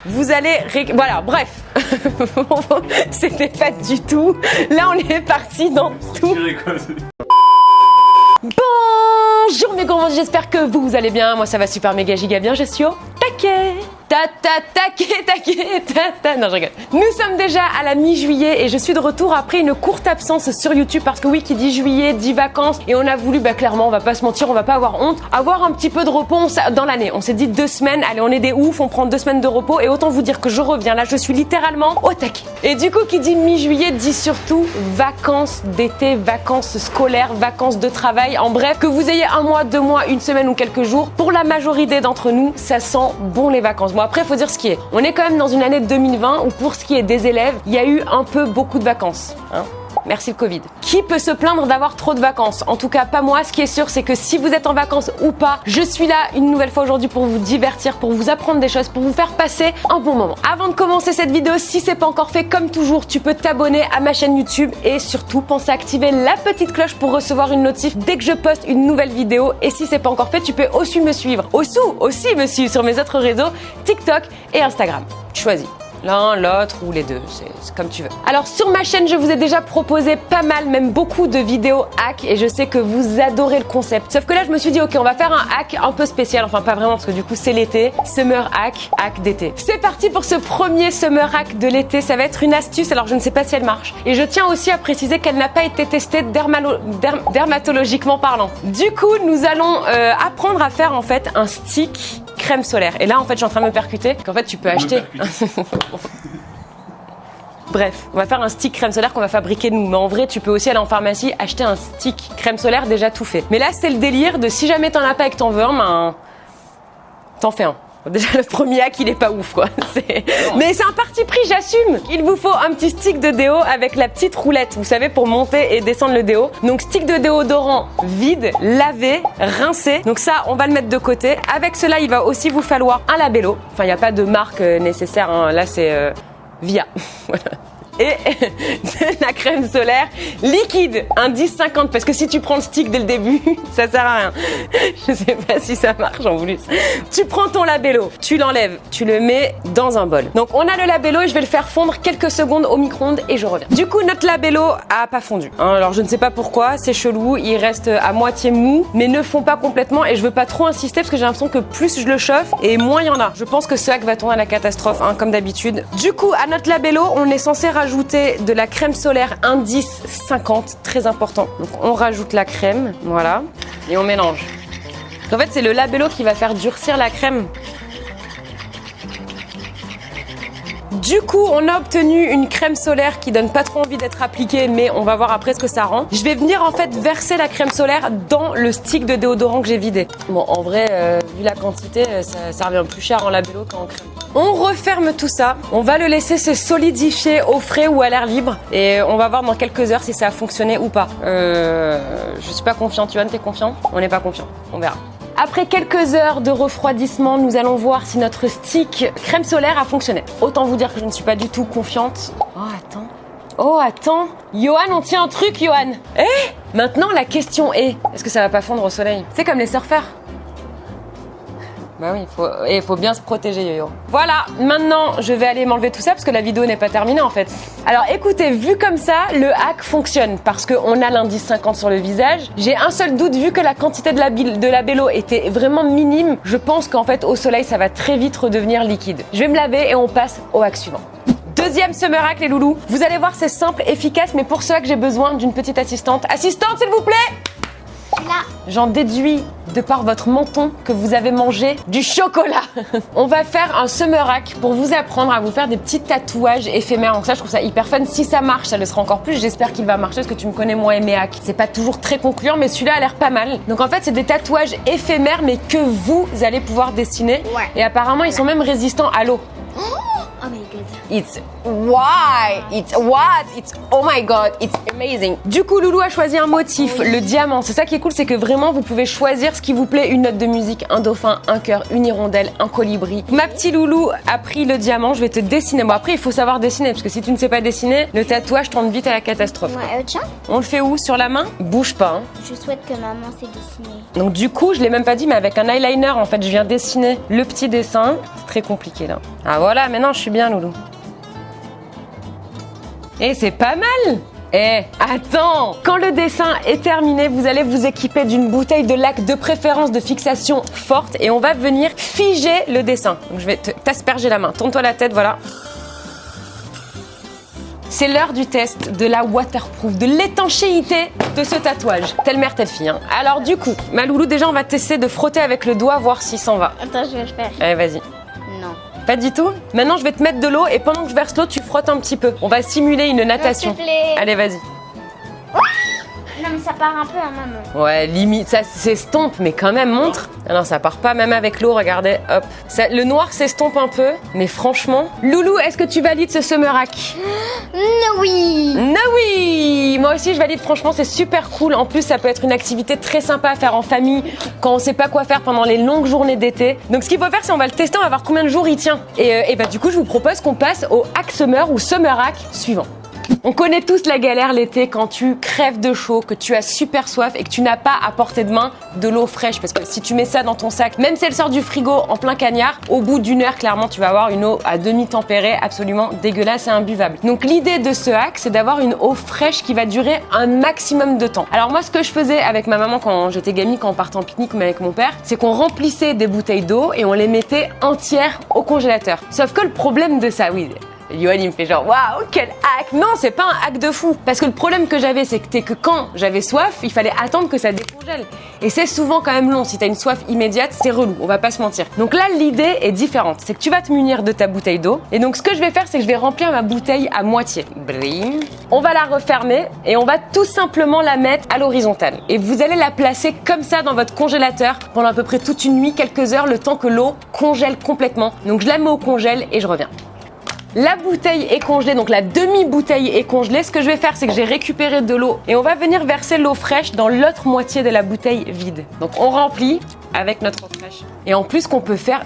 vous allez... Voilà, bref. C'était pas du tout. Là, on est parti dans tout. Bonjour mes gourmands, j'espère que vous allez bien. Moi, ça va super méga giga bien. Je suis au taquet. Non, je rigole. Nous sommes déjà à la mi-juillet et je suis de retour après une courte absence sur YouTube parce que oui, qui dit juillet, dit vacances et on a voulu, clairement, on va pas se mentir, on va pas avoir honte, avoir un petit peu de repos dans l'année. On s'est dit 2 semaines, allez, on est des oufs, on prend 2 semaines de repos et autant vous dire que je reviens là, je suis littéralement au taquet. Et du coup, qui dit mi-juillet dit surtout vacances d'été, vacances scolaires, vacances de travail, en bref, que vous ayez 1 mois, 2 mois, 1 semaine ou quelques jours, pour la majorité d'entre nous, ça sent bon les vacances. Bon, après, il faut dire ce qui est. On est quand même dans une année 2020 où pour ce qui est des élèves, il y a eu un peu beaucoup de vacances. Merci le Covid. Qui peut se plaindre d'avoir trop de vacances? En tout cas, pas moi. Ce qui est sûr, c'est que si vous êtes en vacances ou pas, je suis là une nouvelle fois aujourd'hui pour vous divertir, pour vous apprendre des choses, pour vous faire passer un bon moment. Avant de commencer cette vidéo, si c'est pas encore fait, comme toujours, tu peux t'abonner à ma chaîne YouTube et surtout pense à activer la petite cloche pour recevoir une notif dès que je poste une nouvelle vidéo. Et si c'est pas encore fait, tu peux aussi me suivre. Aussi me suivre sur mes autres réseaux, TikTok et Instagram. Tu choisis. L'un, l'autre ou les deux, c'est comme tu veux. Alors sur ma chaîne, je vous ai déjà proposé pas mal, même beaucoup de vidéos hack et je sais que vous adorez le concept. Sauf que là, je me suis dit, ok, on va faire un hack un peu spécial, enfin pas vraiment parce que du coup c'est l'été. Summer hack d'été. C'est parti pour ce premier summer hack de l'été. Ça va être une astuce, alors je ne sais pas si elle marche. Et je tiens aussi à préciser qu'elle n'a pas été testée dermatologiquement parlant. Du coup, nous allons apprendre à faire en fait un stick crème solaire. Et là, en fait, je suis en train de me percuter qu'en fait, tu peux acheter. Bref, on va faire un stick crème solaire qu'on va fabriquer nous. Mais en vrai, tu peux aussi aller en pharmacie acheter un stick crème solaire déjà tout fait. Mais là, c'est le délire de si jamais t'en as pas et que t'en veux un, t'en fais un. Déjà, le premier hack, il est pas ouf, quoi. Mais c'est un parti pris, j'assume. Il vous faut un petit stick de déo avec la petite roulette, vous savez, pour monter et descendre le déo. Donc, stick de déodorant vide, lavé, rincé. Donc ça, on va le mettre de côté. Avec cela, il va aussi vous falloir un labello. Enfin, il n'y a pas de marque nécessaire, hein. Là, c'est Via. Voilà. Et de la crème solaire liquide, un 10-50, parce que si tu prends le stick dès le début, ça sert à rien. Je sais pas si ça marche en plus. Tu prends ton labello, tu l'enlèves, tu le mets dans un bol. Donc on a le labello et je vais le faire fondre quelques secondes au micro-ondes et je reviens. Du coup, notre labello a pas fondu. Alors je ne sais pas pourquoi, c'est chelou, il reste à moitié mou, mais ne fond pas complètement et je veux pas trop insister parce que j'ai l'impression que plus je le chauffe et moins il y en a. Je pense que ce hack va tourner à la catastrophe, comme d'habitude. Du coup, à notre labello, on est censé rajouter de la crème solaire indice 50, très important. Donc on rajoute la crème, voilà, et on mélange. En fait, c'est le labello qui va faire durcir la crème. Du coup, on a obtenu une crème solaire qui donne pas trop envie d'être appliquée, mais on va voir après ce que ça rend. Je vais venir en fait verser la crème solaire dans le stick de déodorant que j'ai vidé. Bon, en vrai, vu la quantité, ça revient plus cher en labello qu'en crème. On referme tout ça, on va le laisser se solidifier au frais ou à l'air libre et on va voir dans quelques heures si ça a fonctionné ou pas. Je suis pas confiante, Yoann, t'es confiant? On n'est pas confiant, on verra. Après quelques heures de refroidissement, nous allons voir si notre stick crème solaire a fonctionné. Autant vous dire que je ne suis pas du tout confiante. Oh attends, Yoann, on tient un truc, Yoann. Maintenant la question est-ce que ça va pas fondre au soleil? C'est comme les surfeurs. Bah oui, il faut bien se protéger, Yo-Yo. Voilà, maintenant, je vais aller m'enlever tout ça parce que la vidéo n'est pas terminée en fait. Alors écoutez, vu comme ça, le hack fonctionne parce qu'on a l'indice 50 sur le visage. J'ai un seul doute, vu que la quantité de labello était vraiment minime, je pense qu'en fait, au soleil, ça va très vite redevenir liquide. Je vais me laver et on passe au hack suivant. Deuxième summer hack, les loulous. Vous allez voir, c'est simple, efficace, mais pour cela que j'ai besoin d'une petite assistante. Assistante, s'il vous plaît! Là. J'en déduis, de par votre menton, que vous avez mangé du chocolat. On va faire un summer hack pour vous apprendre à vous faire des petits tatouages éphémères. Donc ça, je trouve ça hyper fun. Si ça marche, ça le sera encore plus. J'espère qu'il va marcher parce que tu me connais, moi et mes hacks. C'est pas toujours très concluant, mais celui-là a l'air pas mal. Donc en fait, c'est des tatouages éphémères, mais que vous allez pouvoir dessiner. Ouais. Et apparemment, ils sont même résistants à l'eau. Oh my god. It's why? It's what? It's oh my god, it's amazing. Du coup, Loulou a choisi un motif, le diamant. C'est ça qui est cool, c'est que vraiment vous pouvez choisir ce qui vous plaît, une note de musique, un dauphin, un cœur, une hirondelle, un colibri. Ma petite Loulou a pris le diamant, je vais te dessiner. Bon après, il faut savoir dessiner parce que si tu ne sais pas dessiner, le tatouage tourne vite à la catastrophe. Ouais, tiens. On le fait où? Sur la main? Bouge pas. Hein. Je souhaite que maman sait dessiner. Donc du coup, je l'ai même pas dit, mais avec un eyeliner, en fait, je viens dessiner le petit dessin. C'est très compliqué là. Ah voilà, maintenant je suis bien, Loulou. Et c'est pas mal. Eh, attends! Quand le dessin est terminé, vous allez vous équiper d'une bouteille de lac de préférence de fixation forte et on va venir figer le dessin. Donc je vais t'asperger la main. Tourne-toi la tête, voilà. C'est l'heure du test de la waterproof, de l'étanchéité de ce tatouage. Telle mère, telle fille. Hein. Alors du coup, ma Loulou, déjà on va tester de frotter avec le doigt, voir s'il s'en va. Attends, je vais le faire. Allez, vas-y. Non. Pas du tout. Maintenant, je vais te mettre de l'eau et pendant que je verse l'eau, tu frottes un petit peu. On va simuler une natation. S'il te plaît. Allez, vas-y. Non, mais ça part un peu, hein, maman. Ouais, limite, ça s'estompe, mais quand même, montre. Ah non, ça part pas, même avec l'eau, regardez, hop. Ça, le noir s'estompe un peu, mais franchement... Loulou, est-ce que tu valides ce summer hack? Oui. No oui. Moi aussi, je valide, franchement, c'est super cool. En plus, ça peut être une activité très sympa à faire en famille, quand on sait pas quoi faire pendant les longues journées d'été. Donc, ce qu'il faut faire, c'est on va le tester, on va voir combien de jours il tient. Et bah, du coup, je vous propose qu'on passe au hack summer ou summer hack suivant. On connaît tous la galère l'été quand tu crèves de chaud, que tu as super soif et que tu n'as pas à portée de main de l'eau fraîche. Parce que si tu mets ça dans ton sac, même si elle sort du frigo en plein cagnard, au bout d'une heure, clairement, tu vas avoir une eau à demi tempérée, absolument dégueulasse et imbuvable. Donc l'idée de ce hack, c'est d'avoir une eau fraîche qui va durer un maximum de temps. Alors moi, ce que je faisais avec ma maman quand j'étais gamine, quand on partait en pique-nique, mais avec mon père, c'est qu'on remplissait des bouteilles d'eau et on les mettait entières au congélateur. Sauf que le problème de ça, oui... Yoann, il me fait genre, waouh, quel hack! Non, c'est pas un hack de fou. Parce que le problème que j'avais, c'était que quand j'avais soif, il fallait attendre que ça décongèle. Et c'est souvent quand même long. Si t'as une soif immédiate, c'est relou, on va pas se mentir. Donc là, l'idée est différente. C'est que tu vas te munir de ta bouteille d'eau. Et donc, ce que je vais faire, c'est que je vais remplir ma bouteille à moitié. Bring. On va la refermer et on va tout simplement la mettre à l'horizontale. Et vous allez la placer comme ça dans votre congélateur pendant à peu près toute une nuit, quelques heures, le temps que l'eau congèle complètement. Donc, je la mets au congèle et je reviens. La bouteille est congelée, donc la demi-bouteille est congelée. Ce que je vais faire, c'est que j'ai récupéré de l'eau et on va venir verser l'eau fraîche dans l'autre moitié de la bouteille vide. Donc on remplit avec notre eau fraîche. Et en plus, qu'on peut faire,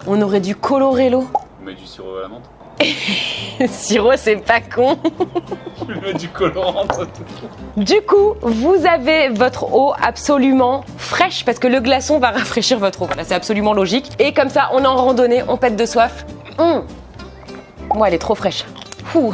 on aurait dû colorer l'eau. On met du sirop à la menthe. Sirop, c'est pas con. Tu mets du colorant. Du coup, vous avez votre eau absolument fraîche parce que le glaçon va rafraîchir votre eau. Voilà, c'est absolument logique. Et comme ça, on est en randonnée, on pète de soif. Moi, elle est trop fraîche. Bon,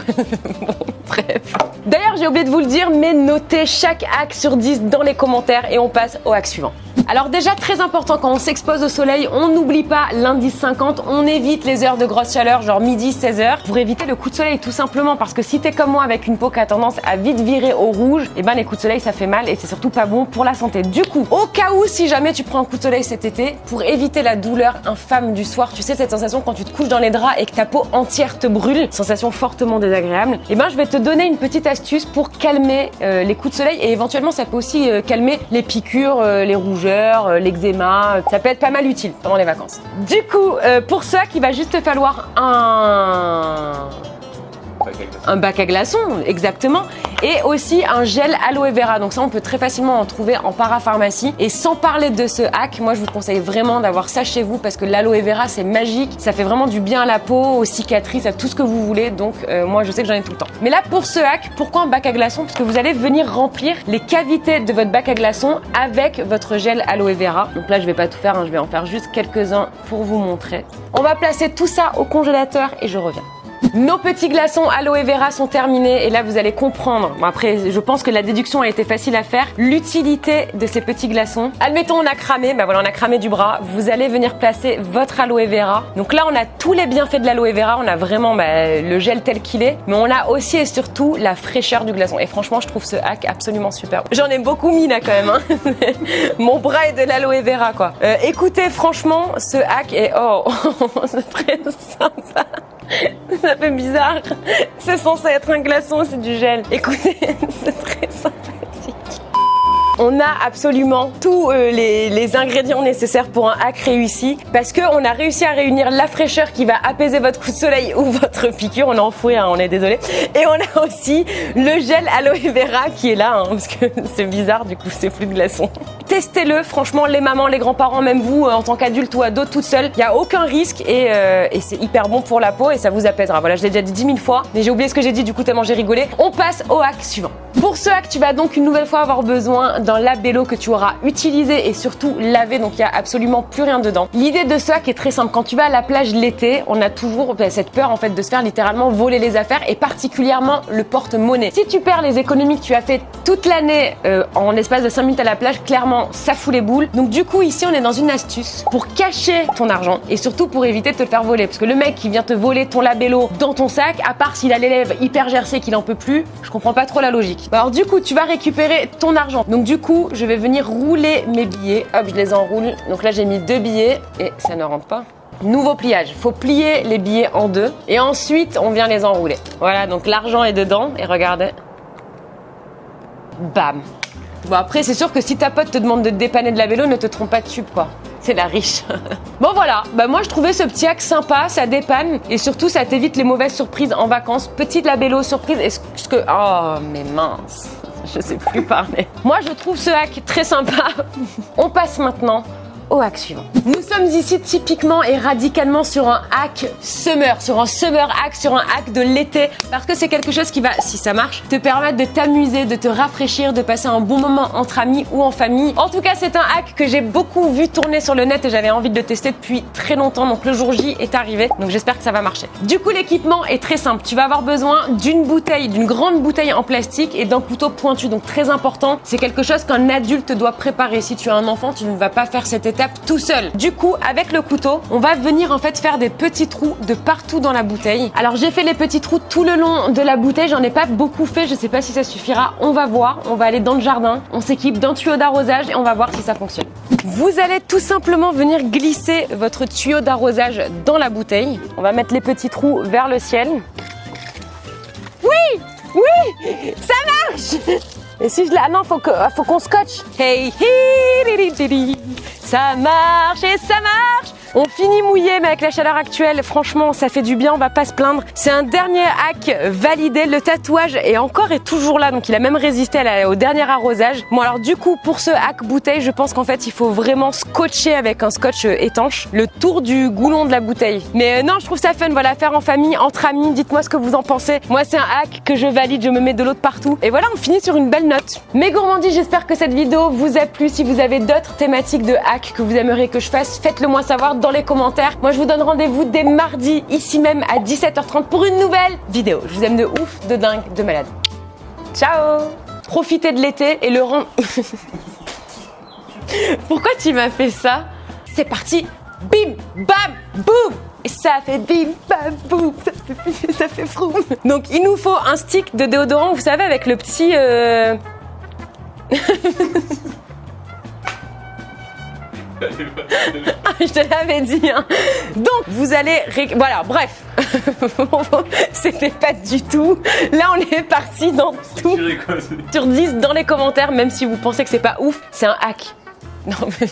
bref. D'ailleurs, j'ai oublié de vous le dire, mais notez chaque hack sur 10 dans les commentaires et on passe au hack suivant. Alors déjà, très important, quand on s'expose au soleil, on n'oublie pas l'indice 50, on évite les heures de grosse chaleur, genre midi, 16h, pour éviter le coup de soleil, tout simplement, parce que si t'es comme moi avec une peau qui a tendance à vite virer au rouge, et ben les coups de soleil, ça fait mal et c'est surtout pas bon pour la santé. Du coup, au cas où, si jamais tu prends un coup de soleil cet été, pour éviter la douleur infâme du soir, tu sais cette sensation quand tu te couches dans les draps et que ta peau entière te brûle, sensation fortement désagréable, et ben je vais te donner une petite astuce pour calmer les coups de soleil et éventuellement ça peut aussi calmer les piqûres, les rougeurs, l'eczéma, ça peut être pas mal utile pendant les vacances. Du coup, pour ça, il va juste te falloir un bac à glaçons, exactement, et aussi un gel aloe vera. Donc ça, on peut très facilement en trouver en parapharmacie. Et sans parler de ce hack, moi, je vous conseille vraiment d'avoir ça chez vous parce que l'aloe vera, c'est magique. Ça fait vraiment du bien à la peau, aux cicatrices, à tout ce que vous voulez. Donc moi, je sais que j'en ai tout le temps. Mais là, pour ce hack, pourquoi un bac à glaçons? Parce que vous allez venir remplir les cavités de votre bac à glaçons avec votre gel aloe vera. Donc là, je vais pas tout faire, hein, je vais en faire juste quelques-uns pour vous montrer. On va placer tout ça au congélateur et je reviens. Nos petits glaçons aloe vera sont terminés et là vous allez comprendre, bon après je pense que la déduction a été facile à faire, l'utilité de ces petits glaçons. Admettons on a cramé, ben voilà on a cramé du bras, vous allez venir placer votre aloe vera. Donc là on a tous les bienfaits de l'aloe vera, on a vraiment le gel tel qu'il est, mais on a aussi et surtout la fraîcheur du glaçon. Et franchement je trouve ce hack absolument super. J'en ai beaucoup mis là quand même, hein. Mon bras est de l'aloe vera quoi. Écoutez franchement ce hack est c'est très sympa. Ça fait bizarre. C'est censé être un glaçon, c'est du gel. Écoutez, c'est très sympathique. On a absolument tous les ingrédients nécessaires pour un hack réussi parce qu'on a réussi à réunir la fraîcheur qui va apaiser votre coup de soleil ou votre piqûre. On est enfoui, hein, on est désolé. Et on a aussi le gel aloe vera qui est là, hein, parce que c'est bizarre, du coup c'est plus de glaçons. Testez-le, franchement, les mamans, les grands-parents, même vous en tant qu'adulte ou ado toute seule, il n'y a aucun risque et c'est hyper bon pour la peau et ça vous apaisera. Voilà, je l'ai déjà dit 10 000 fois, mais j'ai oublié ce que j'ai dit, du coup tellement j'ai rigolé. On passe au hack suivant. Pour ce hack, tu vas donc une nouvelle fois avoir besoin d'un labello que tu auras utilisé et surtout lavé, donc il n'y a absolument plus rien dedans. L'idée de ce hack est très simple. Quand tu vas à la plage l'été, on a toujours cette peur en fait de se faire littéralement voler les affaires et particulièrement le porte-monnaie. Si tu perds les économies que tu as fait toute l'année en l'espace de 5 minutes à la plage, clairement ça fout les boules. Donc du coup ici on est dans une astuce pour cacher ton argent et surtout pour éviter de te le faire voler. Parce que le mec qui vient te voler ton labello dans ton sac, à part s'il a les lèvres hyper gercées qu'il en peut plus, je comprends pas trop la logique. Alors du coup tu vas récupérer ton argent. Donc du coup je vais venir rouler mes billets. Hop, je les enroule. Donc là j'ai mis 2 billets et ça ne rentre pas. Nouveau pliage, faut plier les billets en 2 et ensuite on vient les enrouler. Voilà, donc l'argent est dedans et regardez. Bam. Bon après c'est sûr que si ta pote te demande de te dépanner de labello, ne te trompe pas de tube quoi. C'est la riche. Bon voilà, bah moi je trouvais ce petit hack sympa, ça dépanne et surtout ça t'évite les mauvaises surprises en vacances. Petite labello surprise, est-ce que... Oh mais mince, je sais plus parler. Moi je trouve ce hack très sympa. On passe maintenant au hack suivant. Nous sommes ici typiquement et radicalement sur un hack summer, sur un summer hack, sur un hack de l'été, parce que c'est quelque chose qui va, si ça marche, te permettre de t'amuser, de te rafraîchir, de passer un bon moment entre amis ou en famille. En tout cas, c'est un hack que j'ai beaucoup vu tourner sur le net et j'avais envie de le tester depuis très longtemps, donc le jour J est arrivé, donc j'espère que ça va marcher. Du coup, l'équipement est très simple. Tu vas avoir besoin d'une bouteille, d'une grande bouteille en plastique et d'un couteau pointu, donc très important. C'est quelque chose qu'un adulte doit préparer. Si tu as un enfant, tu ne vas pas faire cette étape tout seul. Du coup, avec le couteau, on va venir en fait faire des petits trous de partout dans la bouteille. Alors j'ai fait les petits trous tout le long de la bouteille, j'en ai pas beaucoup fait, je sais pas si ça suffira, on va voir. On va aller dans le jardin, on s'équipe d'un tuyau d'arrosage et on va voir si ça fonctionne. Vous allez tout simplement venir glisser votre tuyau d'arrosage dans la bouteille. On va mettre les petits trous vers le ciel. Oui, oui, ça marche. Et si je la... Ah non, faut qu'on scotche. Hey, ça marche et ça marche. On finit mouillé, mais avec la chaleur actuelle, franchement, ça fait du bien, on va pas se plaindre. C'est un dernier hack validé. Le tatouage est toujours là, donc il a même résisté au dernier arrosage. Bon, alors du coup, pour ce hack bouteille, je pense qu'en fait, il faut vraiment scotcher avec un scotch étanche le tour du goulon de la bouteille. Mais non, je trouve ça fun, voilà, faire en famille, entre amis. Dites-moi ce que vous en pensez. Moi, c'est un hack que je valide, je me mets de l'eau de partout. Et voilà, on finit sur une belle note. Mes gourmandises, j'espère que cette vidéo vous a plu. Si vous avez d'autres thématiques de hack que vous aimeriez que je fasse, faites-le moi savoir dans les commentaires. Moi, je vous donne rendez-vous dès mardi, ici même à 17h30 pour une nouvelle vidéo. Je vous aime de ouf, de dingue, de malade. Ciao! Profitez de l'été et le rendre... Pourquoi tu m'as fait ça? C'est parti! Bim! Bam! Boum! Et ça fait bim! Bam! Boum! Ça fait froum! Donc, il nous faut un stick de déodorant, vous savez, avec le petit... Je te l'avais dit, hein. Donc, vous allez... Voilà, bref. C'était pas du tout. Là, on est parti dans tout. Sur 10 dans les commentaires, même si vous pensez que c'est pas ouf. C'est un hack. Non, mais...